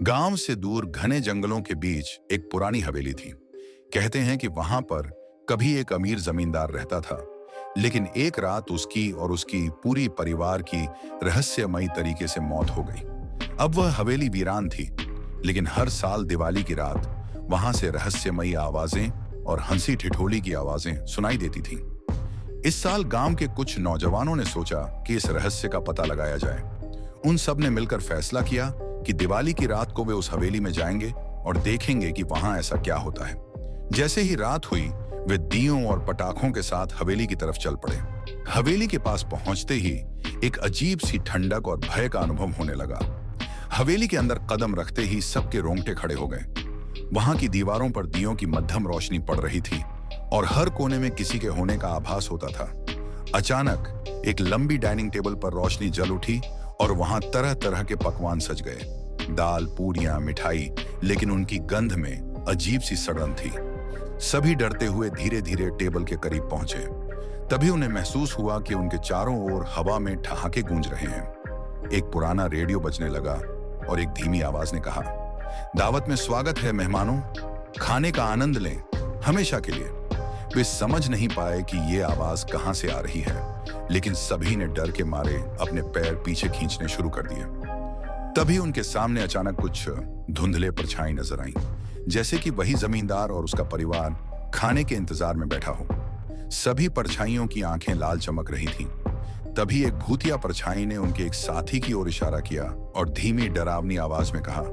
गांव से दूर घने जंगलों के बीच एक पुरानी हवेली थी। कहते हैं कि वहां पर कभी एक अमीर जमींदार रहता था, लेकिन एक रात उसकी और उसकी पूरी परिवार की रहस्यमयी तरीके से मौत हो गई। अब वह हवेली वीरान थी, लेकिन हर साल दिवाली की रात वहां से रहस्यमयी आवाजें और हंसी ठिठोली की आवाजें सुनाई देती थीं। इस साल गांव के कुछ नौजवानों ने सोचा कि इस रहस्य का पता लगाया जाए। उन सब ने मिलकर फैसला किया कि दिवाली की रात को वे उस हवेली में जाएंगे और देखेंगे कि वहां ऐसा क्या होता है। जैसे ही रात हुई, वे दियों और पटाखों के साथ हवेली की तरफ चल पड़े। हवेली के पास पहुंचते ही एक अजीब सी ठंडक और भय का अनुभव होने लगा। हवेली के अंदर कदम रखते ही सबके रोंगटे खड़े हो गए। वहां की दीवारों पर दियों की मध्यम रोशनी पड़ रही थी और हर कोने में किसी के होने का आभास होता था। अचानक एक लंबी डाइनिंग टेबल पर रोशनी जल उठी और वहां तरह तरह के पकवान सज गए। दाल, पूरियां, मिठाई, लेकिन उनकी गंध में अजीब सी सड़न थी। सभी डरते हुए धीरे धीरे टेबल के करीब पहुंचे। तभी उन्हें महसूस हुआ कि उनके चारों ओर हवा में ठहाके गूंज रहे हैं। एक पुराना रेडियो बजने लगा और एक धीमी आवाज ने कहा, दावत में स्वागत है मेहमानों, खाने का आनंद लें हमेशा के लिए। वे समझ नहीं पाए कि ये आवाज कहां से आ रही है, लेकिन सभी ने डर के मारे अपने पैर पीछे खींचने शुरू कर दिए। तभी उनके सामने अचानक कुछ धुंधले परछाई नजर आईं, जैसे कि वही जमींदार और उसका परिवार खाने के इंतजार में बैठा हो। सभी परछाइयों की आंखें लाल चमक रही थीं। तभी एक भूतिया परछाई ने उनके एक साथी की ओर इशारा किया और धीमी डरावनी आवाज में कहा,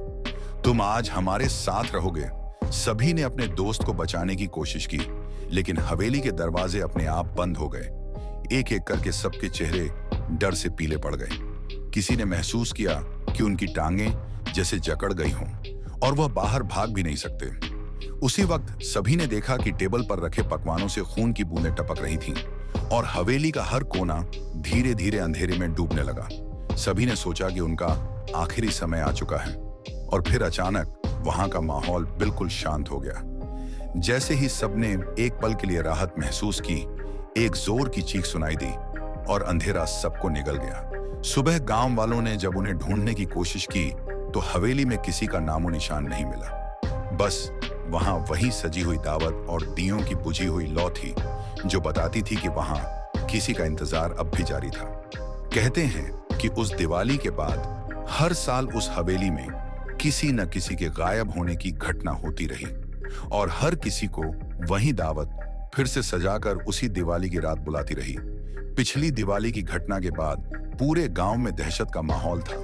तुम आज हमारे साथ रहोगे। सभी ने अपने दोस्त को बचाने की कोशिश की, लेकिन हवेली के दरवाजे अपने आप बंद हो गए। एक एक करके सबके चेहरे डर से पीले पड़ गए। किसी ने महसूस किया कि उनकी टांगें जैसे जकड़ गई हों और वह बाहर भाग भी नहीं सकते। उसी वक्त सभी ने देखा कि टेबल पर रखे पकवानों से खून की बूंदें टपक रही थीं और हवेली का हर कोना धीरे धीरे अंधेरे में डूबने लगा। सभी ने सोचा कि उनका आखिरी समय आ चुका है और फिर अचानक वहां का माहौल बिल्कुल शांत हो गया। जैसे ही सबने एक पल के लिए राहत महसूस की, एक जोर की चीख सुनाई दी और अंधेरा सबको निगल गया। सुबह गांव वालों ने जब उन्हें ढूंढने की कोशिश की तो हवेली में किसी का नामो निशान नहीं मिला। बस वहां वही सजी हुई दावत और दियों की बुझी हुई लौ थी, जो बताती थी कि वहां किसी का इंतजार अब भी जारी था। कहते हैं कि उस दिवाली के बाद हर साल उस हवेली में किसी न किसी के गायब होने की घटना होती रही और हर किसी को वही दावत फिर से सजाकर उसी दिवाली की रात बुलाती रही। पिछली दिवाली की घटना के बाद पूरे गांव में दहशत का माहौल था।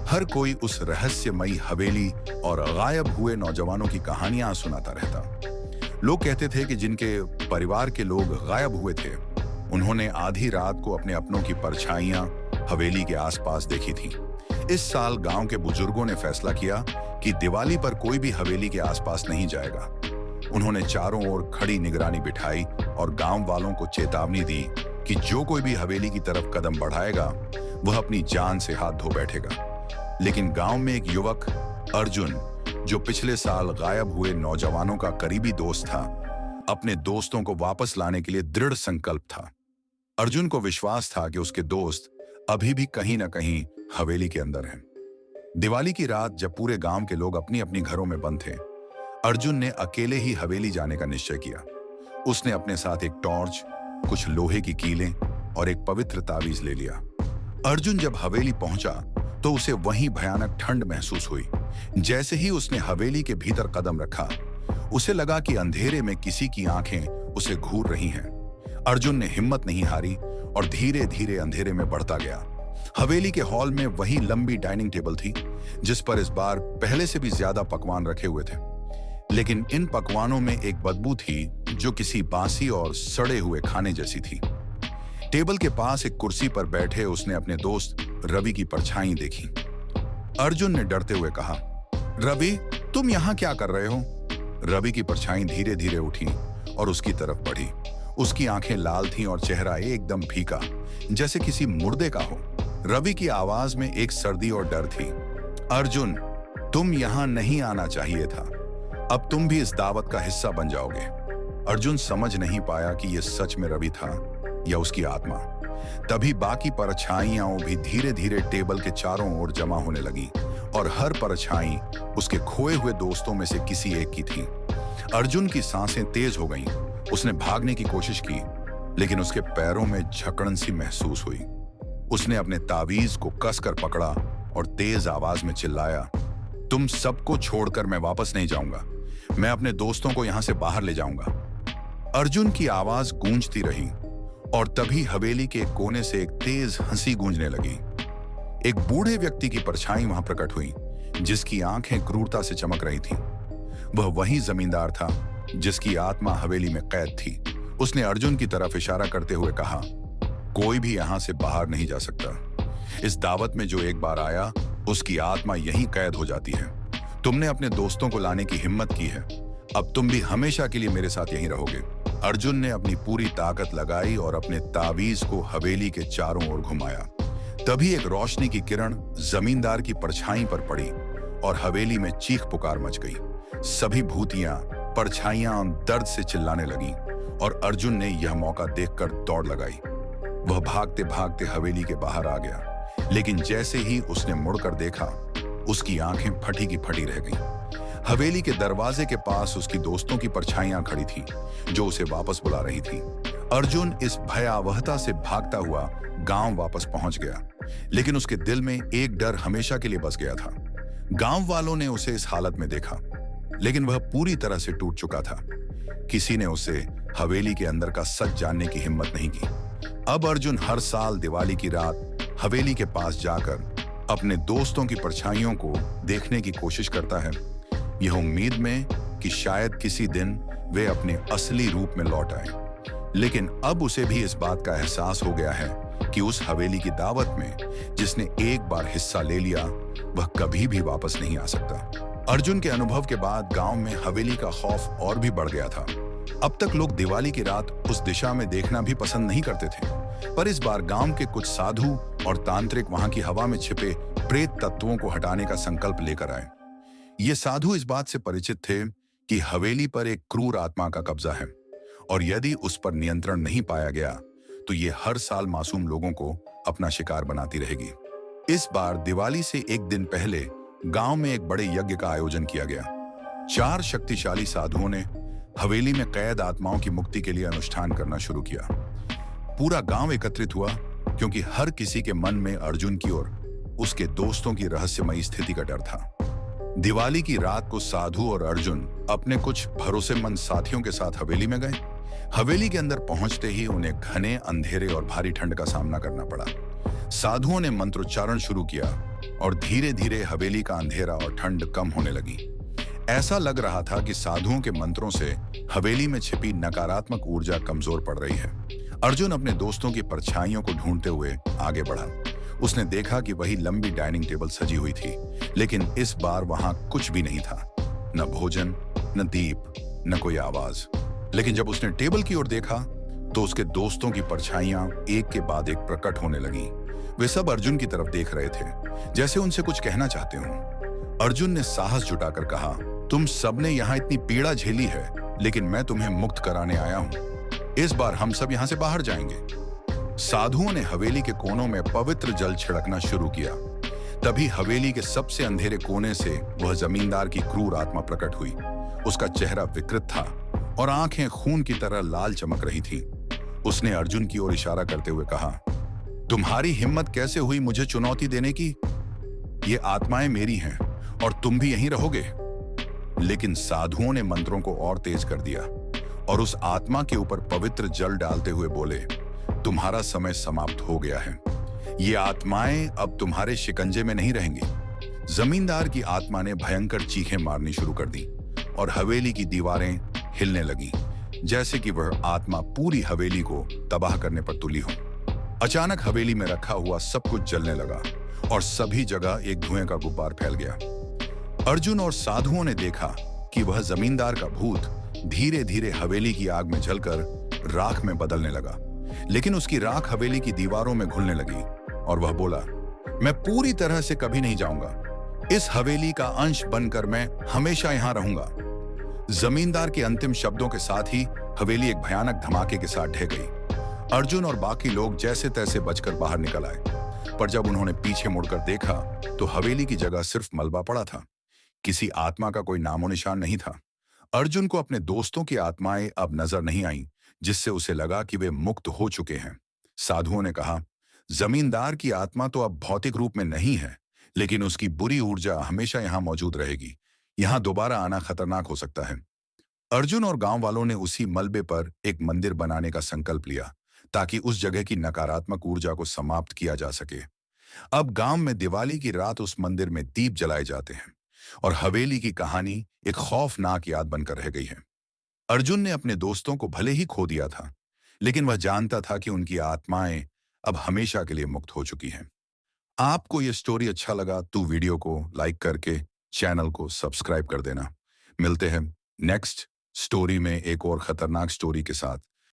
हर कोई उस रहस्यमयी हवेली और गायब हुए नौजवानों की कहानियां सुनाता रहता। लोग कहते थे कि जिनके परिवार के लोग गायब हुए थे, उन्होंने आधी रात को अपने अपनों की परछाइयां हवेली के आसपास देखी थी। इस साल गांव के बुजुर्गों ने फैसला किया कि दिवाली पर कोई भी हवेली के आसपास नहीं जाएगा। उन्होंने चारों ओर खड़ी निगरानी बिठाई और गांव वालों को चेतावनी दी कि जो कोई भी हवेली की तरफ कदम बढ़ाएगा, वह अपनी जान से हाथ धो बैठेगा। लेकिन गांव में एक युवक अर्जुन, जो पिछले साल गायब हुए नौजवानों का करीबी दोस्त था, अपने दोस्तों को वापस लाने के लिए दृढ़ संकल्प था। अर्जुन को विश्वास था कि उसके दोस्त अभी भी कहीं न कहीं हवेली के अंदर हैं। दिवाली की रात जब पूरे गांव के लोग अपनी अपनी घरों में बंद थे, अर्जुन ने अकेले ही हवेली जाने का निश्चय किया। उसने अपने साथ एक टॉर्च, कुछ लोहे की कीलें और एक पवित्र तावीज ले लिया। अर्जुन जब हवेली पहुंचा तो उसे वहीं भयानक ठंड महसूस हुई। जैसे ही उसने हवेली के भीतर कदम रखा, उसे लगा कि अंधेरे में किसी की आंखें उसे घूर रही हैं। अर्जुन ने हिम्मत नहीं हारी और धीरे धीरे अंधेरे में बढ़ता गया। हवेली के हॉल में वही लंबी डाइनिंग टेबल थी, जिस पर इस बार पहले से भी ज्यादा पकवान रखे हुए थे। लेकिन इन पकवानों में एक बदबू थी जो किसी बासी और सड़े हुए खाने जैसी थी। टेबल के पास एक कुर्सी पर बैठे उसने अपने दोस्त रवि की परछाई देखी। अर्जुन ने डरते हुए कहा, रवि, तुम यहाँ क्या कर रहे हो? रवि की परछाई धीरे धीरे उठी और उसकी तरफ बढ़ी। उसकी आंखें लाल थीं और चेहरा एकदम फीका, जैसे किसी मुर्दे का हो। रवि की आवाज में एक सर्दी और डर थी। अर्जुन, तुम यहाँ नहीं आना चाहिए था। अब तुम भी इस दावत का हिस्सा बन जाओगे। अर्जुन समझ नहीं पाया कि यह सच में रवि था या उसकी आत्मा। तभी बाकी परछाइयां भी धीरे धीरे टेबल के चारों ओर जमा होने लगी और हर परछाई उसके खोए हुए दोस्तों में से किसी एक की थी। अर्जुन की सांसें तेज हो गईं। उसने भागने की कोशिश की, लेकिन उसके पैरों में जकड़न सी महसूस हुई। उसने अपने तावीज को कसकर पकड़ा और तेज आवाज में चिल्लाया, तुम सबको छोड़कर मैं वापस नहीं जाऊंगा। मैं अपने दोस्तों को यहां से बाहर ले जाऊंगा। अर्जुन की आवाज गूंजती रही और तभी हवेली के एक कोने से एक तेज हंसी गूंजने लगी। एक बूढ़े व्यक्ति की परछाई वहां प्रकट हुई, जिसकी आंखें क्रूरता से चमक रही थीं। वह वही जमींदार था जिसकी आत्मा हवेली में कैद थी। उसने अर्जुन की तरफ इशारा करते हुए कहा, कोई भी यहां से बाहर नहीं जा सकता। इस दावत में जो एक बार आया, उसकी आत्मा यहीं कैद हो जाती है। तुमने अपने दोस्तों को लाने की हिम्मत की है, अब तुम भी हमेशा के लिए मेरे साथ यहीं रहोगे। अर्जुन ने अपनी पूरी ताकत लगाई और अपने तावीज को हवेली के चारों ओर घुमाया। तभी एक रोशनी की किरण जमींदार की परछाई पर पड़ी और हवेली में चीख पुकार मच गई। सभी भूतियां, परछाइयां दर्द से चिल्लाने लगीं और अर्जुन ने यह मौका देखकर दौड़ लगाई। वह भागते भागते हवेली के बाहर आ गया, लेकिन जैसे ही उसने मुड़कर देखा, उसकी आंखें फटी की फटी रह गईं। हवेली के दरवाजे के पास उसकी दोस्तों की परछाइयां खड़ी थीं, जो उसे वापस बुला रही थीं। अर्जुन इस भयावहता से भागता हुआ गांव वापस पहुंच गया, लेकिन उसके दिल में एक डर हमेशा के लिए बस गया था। गांव वालों ने उसे इस हालत में देखा, लेकिन वह पूरी तरह से टूट चुका था। किसी ने उसे हवेली के अंदर का सच जानने की हिम्मत नहीं की। अब अर्जुन हर साल दिवाली की रात हवेली के पास जाकर अपने दोस्तों की परछाइयों को देखने की कोशिश करता है, यह उम्मीद में कि शायद किसी दिन वे अपने असली रूप में लौट आए। लेकिन अब उसे भी इस बात का एहसास हो गया है कि उस हवेली की दावत में जिसने एक बार हिस्सा ले लिया, वह कभी भी वापस नहीं आ सकता। अर्जुन के अनुभव के बाद गांव में हवेली का खौफ और भी बढ़ गया था। अब तक लोग दिवाली की रात उस दिशा में देखना भी पसंद नहीं करते थे, पर इस बार गांव के कुछ साधु और तांत्रिक वहां की हवा में छिपे प्रेत तत्वों को हटाने का संकल्प लेकर आए। ये साधु इस बात से परिचित थे कि हवेली पर एक क्रूर आत्मा का कब्जा है और यदि उस पर नियंत्रण नहीं पाया गया तो ये हर साल मासूम लोगों को अपना शिकार बनाती रहेगी। इस बार दिवाली से एक दिन पहले गांव में एक बड़े यज्ञ का आयोजन किया गया। 4 शक्तिशाली साधुओं ने हवेली में कैद आत्माओं की मुक्ति के लिए अनुष्ठान करना शुरू किया। पूरा गांव एकत्रित हुआ क्योंकि हर किसी के मन में अर्जुन की और उसके दोस्तों की रहस्यमयी स्थिति का डर था। दिवाली की रात को साधु और अर्जुन अपने कुछ भरोसेमंद साथियों के साथ हवेली में गए। हवेली के अंदर पहुंचते ही उन्हें घने अंधेरे और भारी ठंड का सामना करना पड़ा। साधुओं ने मंत्रोच्चारण शुरू किया और धीरे धीरे हवेली का अंधेरा और ठंड कम होने लगी। ऐसा लग रहा था कि साधुओं के मंत्रों से हवेली में छिपी नकारात्मक ऊर्जा कमजोर पड़ रही है। अर्जुन अपने दोस्तों की परछाइयों को ढूंढते हुए आगे बढ़ा। उसने देखा कि वही लंबी डाइनिंग टेबल सजी हुई थी, लेकिन इस बार वहां कुछ भी नहीं था, न भोजन, न दीप, न कोई आवाज। लेकिन जब उसने टेबल की ओर देखा तो उसके दोस्तों की परछाइयां एक के बाद एक प्रकट होने लगी। वे सब अर्जुन की तरफ देख रहे थे, जैसे उनसे कुछ कहना चाहते हों। अर्जुन ने साहस जुटाकर कहा, तुम सबने यहाँ इतनी पीड़ा झेली है, लेकिन मैं तुम्हें मुक्त कराने आया हूँ। इस बार हम सब यहाँ से बाहर जाएंगे। साधुओं ने हवेली के कोनों में पवित्र जल छिड़कना शुरू किया। तभी हवेली के सबसे अंधेरे कोने से वह जमींदार की क्रूर आत्मा प्रकट हुई। उसका चेहरा विकृत था और आंखें खून की तरह लाल चमक रही थीं। उसने अर्जुन की ओर इशारा करते हुए कहा, तुम्हारी हिम्मत कैसे हुई मुझे चुनौती देने की? ये आत्माएं मेरी हैं और तुम भी यहीं रहोगे। लेकिन साधुओं ने मंत्रों को और तेज कर दिया और उस आत्मा के ऊपर पवित्र जल डालते हुए बोले, तुम्हारा समय समाप्त हो गया है। ये आत्माएं अब तुम्हारे शिकंजे में नहीं रहेंगी। जमींदार की आत्मा ने भयंकर चीखें मारनी शुरू कर दी और हवेली की दीवारें हिलने लगीं, जैसे कि वह आत्मा पूरी हवेली को तबाह करने पर तुली हो। अचानक हवेली में रखा हुआ सब कुछ जलने लगा और सभी जगह एक धुएं का गुब्बार फैल गया। अर्जुन और साधुओं ने देखा कि वह जमींदार का भूत धीरे धीरे हवेली की आग में जलकर राख में बदलने लगा, लेकिन उसकी राख हवेली की दीवारों में घुलने लगी और वह बोला, मैं पूरी तरह से कभी नहीं जाऊंगा। इस हवेली का अंश बनकर मैं हमेशा यहां रहूंगा। जमींदार के अंतिम शब्दों के साथ ही हवेली एक भयानक धमाके के साथ ढह गई। अर्जुन और बाकी लोग जैसे तैसे बचकर बाहर निकल आए। पर जब उन्होंने पीछे मुड़कर देखा तो हवेली की जगह सिर्फ मलबा पड़ा था। किसी आत्मा का कोई नामो निशान नहीं था। अर्जुन को अपने दोस्तों की आत्माएं अब नजर नहीं आईं, जिससे उसे लगा कि वे मुक्त हो चुके हैं। साधुओं ने कहा, जमींदार की आत्मा तो अब भौतिक रूप में नहीं है, लेकिन उसकी बुरी ऊर्जा हमेशा यहाँ मौजूद रहेगी। यहाँ दोबारा आना खतरनाक हो सकता है। अर्जुन और गांव वालों ने उसी मलबे पर एक मंदिर बनाने का संकल्प लिया, ताकि उस जगह की नकारात्मक ऊर्जा को समाप्त किया जा सके। अब गांव में दिवाली की रात उस मंदिर में दीप जलाए जाते हैं और हवेली की कहानी एक खौफनाक याद बनकर रह गई है। अर्जुन ने अपने दोस्तों को भले ही खो दिया था, लेकिन वह जानता था कि उनकी आत्माएं अब हमेशा के लिए मुक्त हो चुकी हैं। आपको यह स्टोरी अच्छा लगा तो वीडियो को लाइक करके चैनल को सब्सक्राइब कर देना। मिलते हैं नेक्स्ट स्टोरी में एक और खतरनाक स्टोरी के साथ।